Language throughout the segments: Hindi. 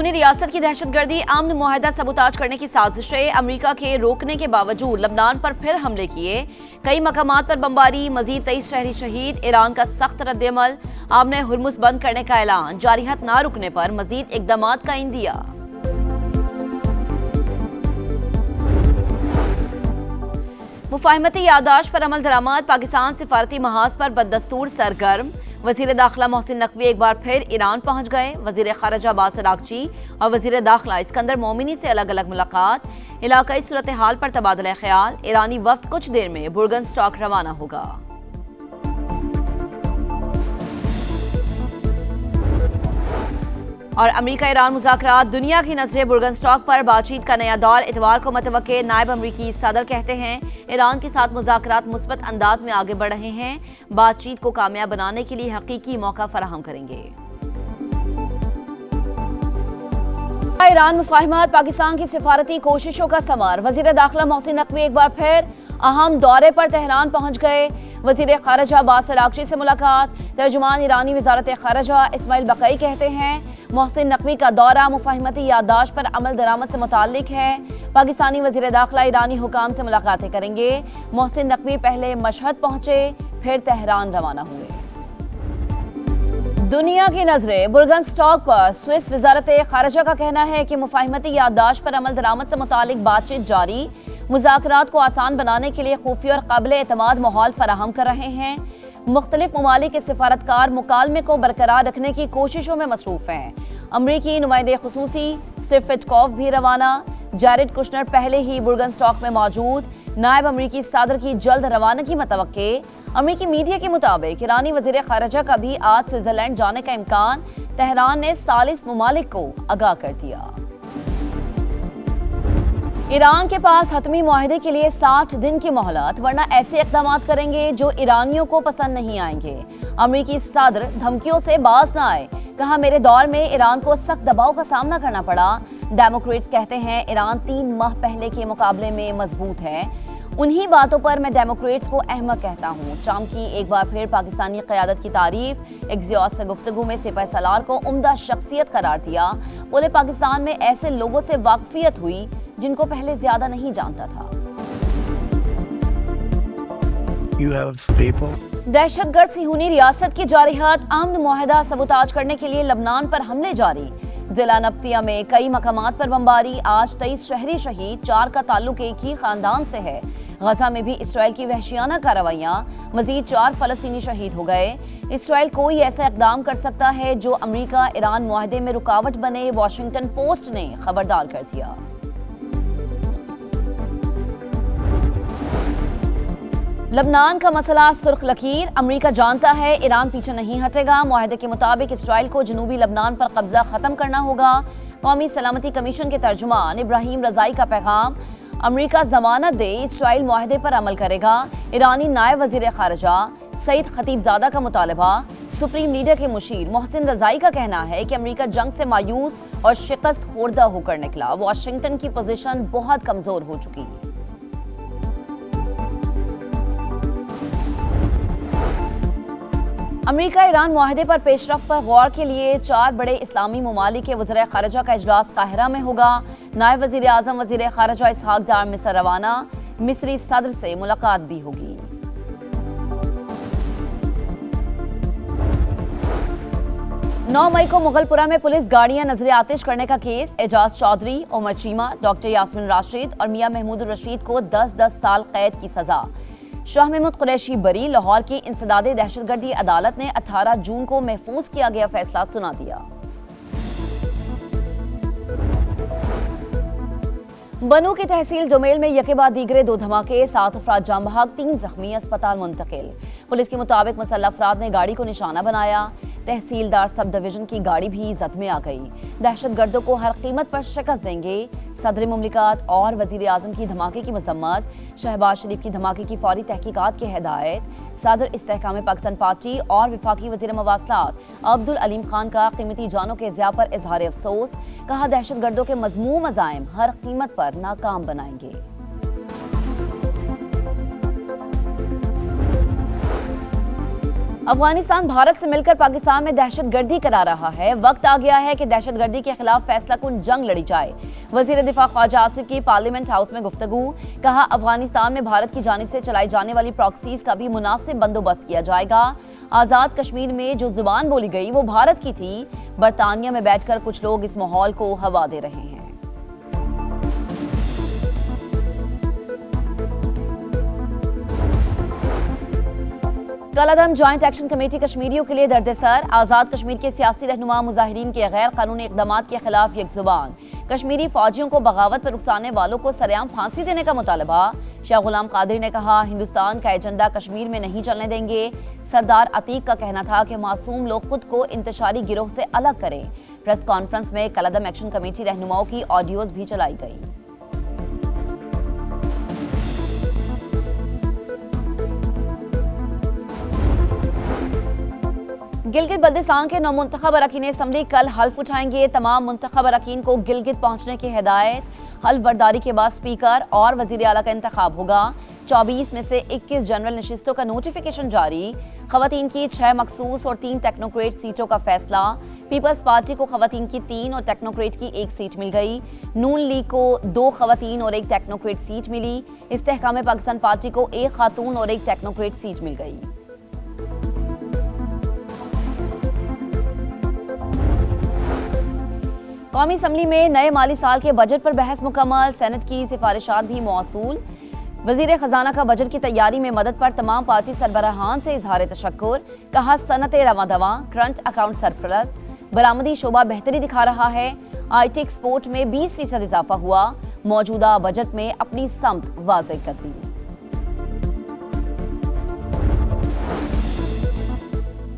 सिहूनी रियासत की दहशतगर्दी अमन मुआहदा सबूताज करने की साजिशें अमरीका के रोकने के बावजूद लबनान पर फिर हमले किए। कई मकामात पर बमबारी, मजीद 23 शहरी शहीद। ईरान का सख्त रद्देअमल, आमने हुर्मुज बंद करने का ऐलान। जारियत ना रुकने पर मजीद इकदामात का इंदिया। मुफाहिमती याददाश्त पर अमल दरामद, पाकिस्तान सिफारती महाज पर बददस्तूर सरगर्म। वजीर दाखिला मोहसिन नकवी एक बार फिर ईरान पहुंच गए। वजीर खारजा अब्बास अरागची और वजीर दाखिला इस्कंदर मोमिनी से अलग अलग मुलाकात। इलाकाई सूरत हाल पर तबादला ख्याल। ईरानी वफ्द कुछ देर में बुर्गनस्टॉक रवाना होगा। और अमरीका ईरान मुज़ाकरात, दुनिया की नजरें बुर्गनस्टॉक पर। बातचीत का नया दौर इतवार को मतवक्के। नायब अमरीकी सदर कहते हैं ईरान के साथ मुज़ाकरात मुस्बत अंदाज में आगे बढ़ रहे हैं। बातचीत को कामयाब बनाने के लिए हकीकी मौका फराहम करेंगे। ईरान मुफाहिमत, पाकिस्तान की सिफारती कोशिशों का समर। वजीर दाखिला मोहसिन नकवी एक बार फिर अहम दौरे पर तेहरान पहुंच गए। वजीर खारजा अब्बास अरागची से मुलाकात। तर्जुमान ईरानी वजारत खारजा इस्माइल बकई कहते हैं मोहसिन नकवी का दौरा मुफाहिमती याददाश्त पर अमल दरामद से मुताल्लिक है। पाकिस्तानी वजीर दाखिला ईरानी हुकाम से मुलाकातें करेंगे। मोहसिन नकवी पहले मशहद पहुंचे, फिर तेहरान रवाना हुए। दुनिया की नजरें बुर्गनस्टॉक पर। स्विस वजारत खारजा का कहना है कि मुफाहिमती याददाश्त पर अमल दरामद से मुताल्लिक बातचीत जारी। मुज़ाकरात को आसान बनाने के लिए खुफिया और काबिल एतमाद माहौल फराहम कर रहे हैं। मुख्तलिफ ममालिक के सिफारतकार मुकालमे को बरकरार रखने की कोशिशों में मसरूफ हैं। अमरीकी नुमाइंदे खुसूसी स्टीव विटकॉफ भी रवाना। जैरेड कुशनर पहले ही बुर्गनस्टॉक में मौजूद। नायब अमरीकी सदर की जल्द रवानगी मतवक्के। अमरीकी मीडिया के मुताबिक ईरानी वजीर खारजा का भी आज स्विट्जरलैंड जाने का इम्कान। तेहरान ने 40 ममालिक को आगाह कर दिया। ईरान के पास हतमी मुआहदे के लिए 60 दिन की मोहलत, वरना ऐसे इक़दाम करेंगे जो ईरानियों को पसंद नहीं आएंगे। अमरीकी सदर धमकियों से बाज ना आए, कहा मेरे दौर में ईरान को सख्त दबाव का सामना करना पड़ा। डेमोक्रेट्स कहते हैं ईरान 3 माह पहले के मुकाबले में मजबूत है। उन्हीं बातों पर मैं डेमोक्रेट्स को अहमक कहता हूँ। ट्रंप की एक बार फिर पाकिस्तानी क़यादत की तारीफ। एक्सियोस से गुफ्तगू में सिपह सलार को उम्दा शख्सियत करार दिया। बोले पाकिस्तान में ऐसे लोगों से वाकफियत हुई जिनको पहले ज्यादा नहीं जानता था। दहशतगर्द सिहूनी रियासत की जारियत अमन मुआहदा सबूताज करने के लिए लबनान पर हमले जारी। जिला नब्तिया में कई मकामात पर बमबारी। आज 23 शहरी शहीद, 4 का ताल्लुक एक ही खानदान से है। गजा में भी इसराइल की वहशियाना कार्रवाइयां, मजीद 4 फलस्तीनी शहीद हो गए। इसराइल कोई ऐसा इकदाम कर सकता है जो अमरीका ईरान मुआहदे में रुकावट बने, वाशिंगटन पोस्ट ने खबरदार कर दिया। लबनान का मसला सुर्ख लकीर, अमरीका जानता है ईरान पीछे नहीं हटेगा। मुआहदे के मुताबिक इसराइल को जनूबी लबनान पर कब्जा खत्म करना होगा। कौमी सलामती कमीशन के तर्जुमान इब्राहिम रजाई का पैगाम, अमरीका जमानत दे इसराइल मुआहदे पर अमल करेगा। ईरानी नायब वजीर खारजा सईद खतीबजादा का मुतालबा। सुप्रीम लीडर के मुशीर मोहसिन रजाई का कहना है कि अमरीका जंग से मायूस और शिकस्त खोर्दा होकर निकला। वाशिंगटन की पोजीशन बहुत कमजोर हो चुकी। अमरीका ईरान मुआहदे पर पेशरफ्त पर गौर के लिए 4 बड़े इस्लामी ममालिक के वज़ीर खारजा का इजलास काहिरा में होगा। नायब वज़ीर आज़म वज़ीर खारजा इसहाक डार मिस्र रवाना। मिस्री सदर से मुलाकात भी होगी। नौ मई को मुगलपुरा में पुलिस गाड़ियां नजर आतिश करने का केस। एजाज चौधरी, उमर चीमा, डॉक्टर यास्मिन राशिद और मियां महमूद रशीद को 10-10 साल कैद की सजा। शाह महमूद कुरैशी बरी। लाहौर की इंसदादे दहशतगर्दी अदालत ने 18 जून को महफूज किया गया फैसला सुना दिया। बनू की तहसील डोमेल में यके बाद दीगरे 2 धमाके, 7 अफराद जाम बहक, 3 जख्मी, अस्पताल मुंतकिल। पुलिस के मुताबिक मुसल्लह अफराद ने गाड़ी को निशाना बनाया। तहसीलदार सब डिवीजन की गाड़ी भी जद में आ गई। दहशतगर्दों को हर कीमत पर शिकस्त देंगे। सदर मुमलिकत और वजीर आजम की धमाके की मजम्मत। शहबाज शरीफ की धमाके की फौरी तहकीकात की हिदायत। सदर इस्तेहकाम पाकिस्तान पार्टी और वफाकी वजीर मवासलात अब्दुल अलीम खान का कीमती जानों के ज़िया पर इजहार अफसोस। कहा दहशतगर्दों के मजमूम अज़ाइम हर कीमत पर नाकाम बनाएंगे। अफगानिस्तान भारत से मिलकर पाकिस्तान में दहशतगर्दी करा रहा है। वक्त आ गया है कि दहशतगर्दी के खिलाफ फैसलाकुन जंग लड़ी जाए। वजीर दिफा ख्वाजा आसिफ की पार्लियामेंट हाउस में गुफ्तगू। कहा, अफगानिस्तान में भारत की जानिब से चलाई जाने वाली प्रॉक्सीज का भी मुनासिब बंदोबस्त किया जाएगा। आजाद कश्मीर में जो जुबान बोली गई वो भारत की थी। बरतानिया में बैठकर कुछ लोग इस माहौल को हवा दे रहे हैं। कलादम ज्वाइंट एक्शन कमेटी कश्मीरियों के लिए दर्द-ए-सर। आजाद कश्मीर के सियासी रहनुमा मुजाहिरीन के गैर कानूनी इकदामात के खिलाफ यकजुबान। कश्मीरी फौजियों को बगावत पर उकसाने वालों को सरेआम फांसी देने का मुतालबा। शाह गुलाम कादिर ने कहा, हिंदुस्तान का एजेंडा कश्मीर में नहीं चलने देंगे। सरदार अतीक का कहना था कि मासूम लोग खुद को इंतशारी गिरोह से अलग करें। प्रेस कॉन्फ्रेंस में कलादम एक्शन कमेटी रहनुमाओं की ऑडियोज भी चलाई गई। गिलगित बल्दिस्तान के नौमुंतखब अरकान असम्बली कल हल्फ उठाएंगे। तमाम मुंतखब अरकान को गिलगित पहुंचने की हिदायत। हल्फ बर्दारी के बाद स्पीकर और वजीर आला का इंतखाब होगा। 24 में से 21 जनरल नशिस्तों का नोटिफिकेशन जारी। खवातीन की 6 मखसूस और 3 टेक्नोक्रेट सीटों का फैसला। पीपल्स पार्टी को खवातीन की 3 और टेक्नोक्रेट की 1 सीट मिल गई। नून लीग को 2 खवातीन और 1 टेक्नोक्रेट सीट मिली। इस्तेहकाम पाकिस्तान पार्टी को 1 खातून और 1 टेक्नोक्रेट सीट मिल गई। कौमी असम्बली में नए माली साल के बजट पर बहस मुकम्मल। सेनेट की सिफारिशात भी मौसूल। वजीर खजाना का बजट की तैयारी में मदद पर तमाम पार्टी सरबराहान से इजहार तशक्कुर। कहा, सनत रवां दवां, करंट अकाउंट सरप्लस, बरामदी शोबा बेहतरी दिखा रहा है। IT एक्सपोर्ट में 20% इजाफा हुआ। मौजूदा बजट में अपनी समत वाज़ेह कर दी।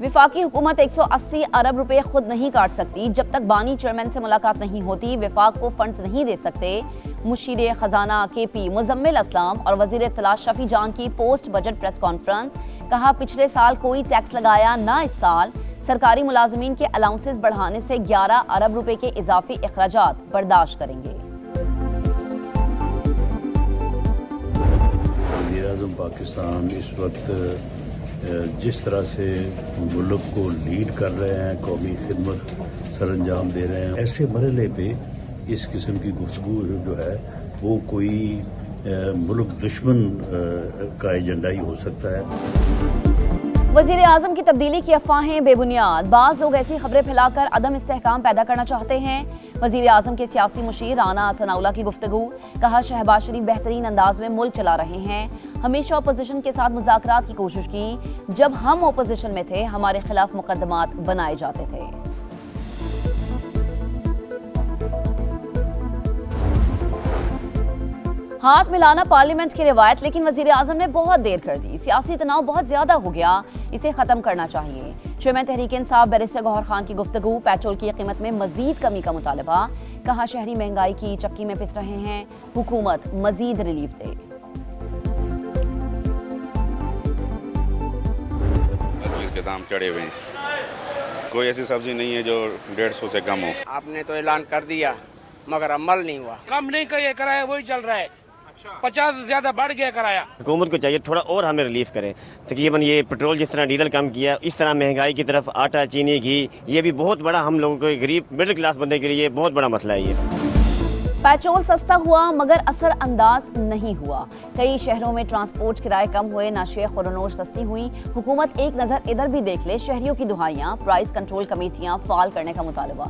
विफाकी हुकूमत 180 अरब रुपए खुद नहीं काट सकती जब तक बानी चेयरमैन से मुलाकात नहीं होती। विफाक को फंड्स नहीं दे सकते। मुशीर खजाना KP मुजम्मिल असलम और वजीर इत्तला शफी जान की पोस्ट बजट प्रेस कॉन्फ्रेंस। कहा, पिछले साल कोई टैक्स लगाया ना इस साल। सरकारी मुलाजमीन के अलाउंसेस बढ़ाने से 11 अरब रुपए के इजाफी अखराजात बर्दाश्त करेंगे। वज़ीर-ए-आज़म पाकिस्तान इस वक्त जिस तरह से मुल्क को लीड कर रहे हैं, कौमी खिदमत सरअंजाम दे रहे हैं, ऐसे मरहले पे इस किस्म की गुफ्तगू जो है वो कोई मुल्क दुश्मन का एजेंडा ही हो सकता है। वजीर आजम की तब्दीली की अफवाहें बेबुनियाद। बाज़ लोग ऐसी खबरें फैलाकर अदम इस्तेहकाम पैदा करना चाहते हैं। वजीर आजम के सियासी मुशीर राना सनाउल्लाह की गुफ्तगू। कहा, शहबाज शरीफ बेहतरीन अंदाज में मुल्क चला रहे हैं। हमेशा अपोजिशन के साथ मुज़ाकरात की कोशिश की। जब हम अपोजिशन में थे हमारे खिलाफ मुकदमात बनाए जाते थे। हाथ मिलाना पार्लियामेंट की रिवायत, लेकिन वजीर आजम ने बहुत देर कर दी। सियासी तनाव बहुत ज्यादा हो गया, इसे खत्म करना चाहिए। चेयरमैन तहरीक इंसाफ बैरिस्टर गौहर खान की गुफ्तगू। पेट्रोल की कीमत में मजीद कमी का मुतालबा। कहा, शहरी महंगाई की चक्की में पिस रहे हैं, हुकूमत मजीद रिलीफ दे। के दाम चढ़े हुए हैं, कोई ऐसी सब्जी नहीं है जो 150 से कम हो। आपने तो ऐलान कर दिया मगर अमल नहीं हुआ। कम नहीं करिए, कराया वही चल रहा है। 50 से ज्यादा बढ़ गया कराया। हुकूमत को चाहिए थोड़ा और हमें रिलीफ करें। तकरीबन ये पेट्रोल जिस तरह डीजल कम किया, इस तरह महंगाई की तरफ आटा, चीनी, घी, ये भी बहुत बड़ा हम लोगों को गरीब मिडिल क्लास बंदे के लिए बहुत बड़ा मसला है ये। पेट्रोल सस्ता हुआ मगर असर अंदाज नहीं हुआ। कई शहरों में ट्रांसपोर्ट किराए कम हुए, नशे खुरनोश सस्ती हुई। हुकूमत एक नजर इधर भी देख ले। शहरियों की दुहाइयां, प्राइस कंट्रोल कमेटियां फाल करने का मुतालबा।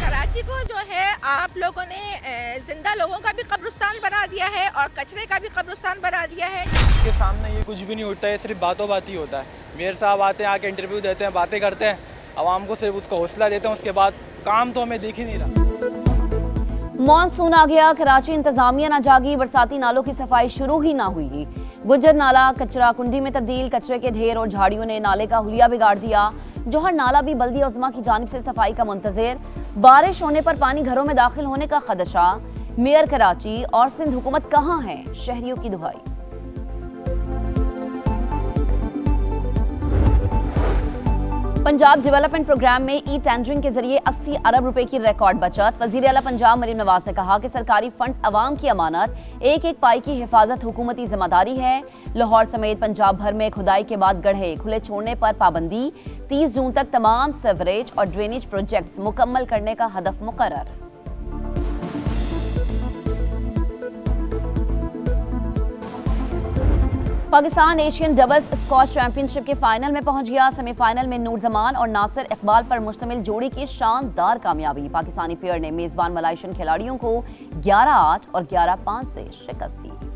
कराची को जो है आप लोगों ने जिंदा लोगों का भी कब्रिस्तान बना दिया है और कचरे का भी कब्रिस्तान बना दिया है। इसके सामने ये कुछ भी नहीं उठता है, सिर्फ बातों बात ही होता है। मेयर साहब आते हैं, आके इंटरव्यू देते हैं, बातें करते हैं, आवाम को सिर्फ उसका हौसला देते हैं, उसके बाद काम तो हमें दिख ही नहीं रहा। मॉनसून आ गया, कराची इंतजामिया ना जागी। बरसाती नालों की सफाई शुरू ही ना हुई। गुज्जर नाला कचरा कुंडी में तब्दील। कचरे के ढेर और झाड़ियों ने नाले का हुलिया बिगाड़ दिया। जौहर नाला भी बल्दिया उज़्मा की जानिब से सफाई का मुंतज़िर। बारिश होने पर पानी घरों में दाखिल होने का खदशा। मेयर कराची और सिंध हुकूमत कहाँ है, शहरियों की दुहाई। पंजाब डेवलपमेंट प्रोग्राम में ई टेंडरिंग के जरिए 80 अरब रुपए की रिकॉर्ड बचत। वजीर आला पंजाब मरीम नवाज ने कहा कि सरकारी फंड्स अवाम की अमानत, एक एक पाई की हिफाजत हुकूमती जिम्मेदारी है। लाहौर समेत पंजाब भर में खुदाई के बाद गड्ढे खुले छोड़ने पर पाबंदी। 30 जून तक तमाम सीवरेज और ड्रेनेज प्रोजेक्ट्स मुकम्मल करने का हदफ मुकर्रर। Pakistan Asian doubles squash championship के फाइनल में पहुंच गया। सेमीफाइनल में नूर जमान और नासिर इकबाल पर मुश्तमिल जोड़ी की शानदार कामयाबी। पाकिस्तानी पेयर ने मेजबान मलाइशियन खिलाड़ियों को 11-8 और 11-5 से शिकस्त दी।